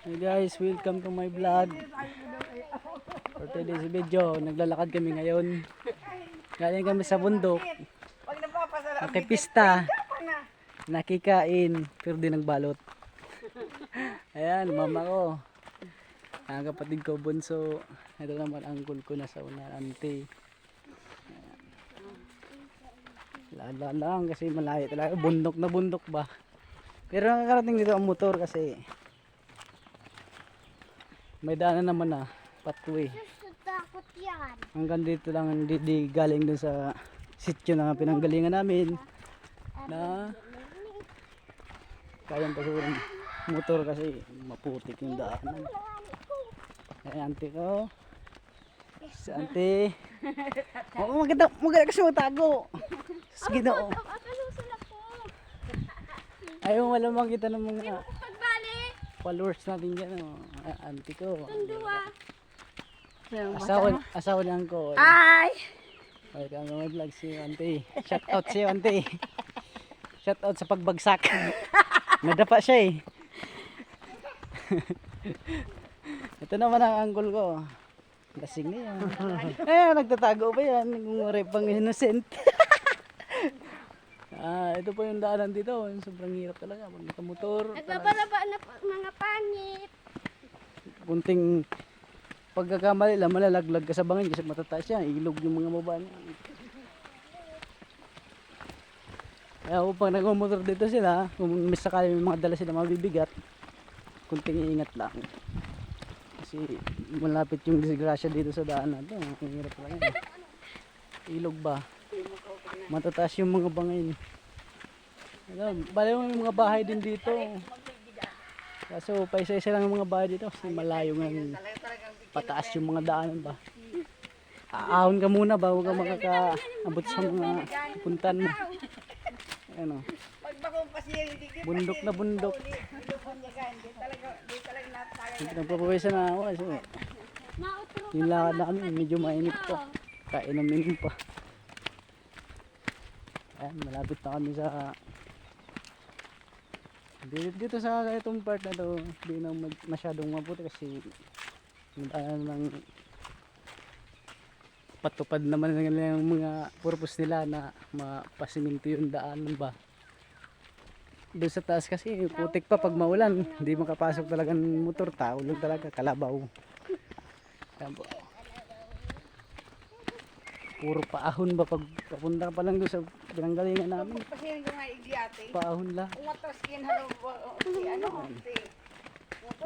Hey guys, welcome to my vlog. For today's video, naglalakad kami ngayon. Galing kami sa bundok. Nakipista. Nakikain, pero di nagbalot. Ayan, mama ko. Ang kapatid ko, bunso. Ito naman ang uncle ko na sa una, auntie. Lala lang kasi malayo talaga. Bundok na bundok ba? Pero nakakarating dito ang motor kasi may daanan naman na pathway. Takot yan. Hanggang dito lang, hindi galing dun sa sityo na pinanggalingan namin na kayang pasurin motor kasi maputik yung daanan. Ay auntie ko, si auntie, maganda kasi matago. Ginoo, ayaw malamang kita ng mga followers natin dyan. Auntie ko, asawa niyan ko. Ay! Welcome to my vlog si auntie. Shout out si auntie. Shout out sa pagbagsak. Nadapa siya eh. Ito naman ang uncle ko. Lasing na yan. Eh, nagtatago pa yan. Ngumuri pang innocent. Ito po yung daanan dito. Sobrang hirap talaga. Pag nakamotor. Nagbabaraba na mga pangit. Kunting pagkakamali lang, malalaglag ka sa bangin kasi matataas yan. Ilog yung mga baba niya. Kaya upang nagmumotor dito sila, kung may sakali may mga dala sila mabibigat, kunting iingat lang. Kasi malapit yung disgrasya dito sa daan natin. Ang hirap talaga. Ilog ba? Matataas yung mga bangin. Bale may mga bahay din dito. Kaso paisa-isa lang yung mga bahay dito kasi malayo nga pataas yung mga daanan ba. Aahon ka muna bago ka makakaabot sa mga puntan mo. Ano? Bundok na bundok. Nagpapawisa na ako kasi yung lakad na kami medyo mainit pa. Kainom-inom pa. Ayan, malapit na kami sa dito sa itong part na to. Hindi na masyadong mabuti kasi ng patupad naman ng mga purpose nila na mapasiminto yung daanan ba. Doon sa taas kasi putik pa pag maulan, hindi makapasok talaga ng motor, tao lang talaga, kalabaw. Puro paahon ba pag papunta pa lang doon sa pinanggalingan namin. Paahon lang.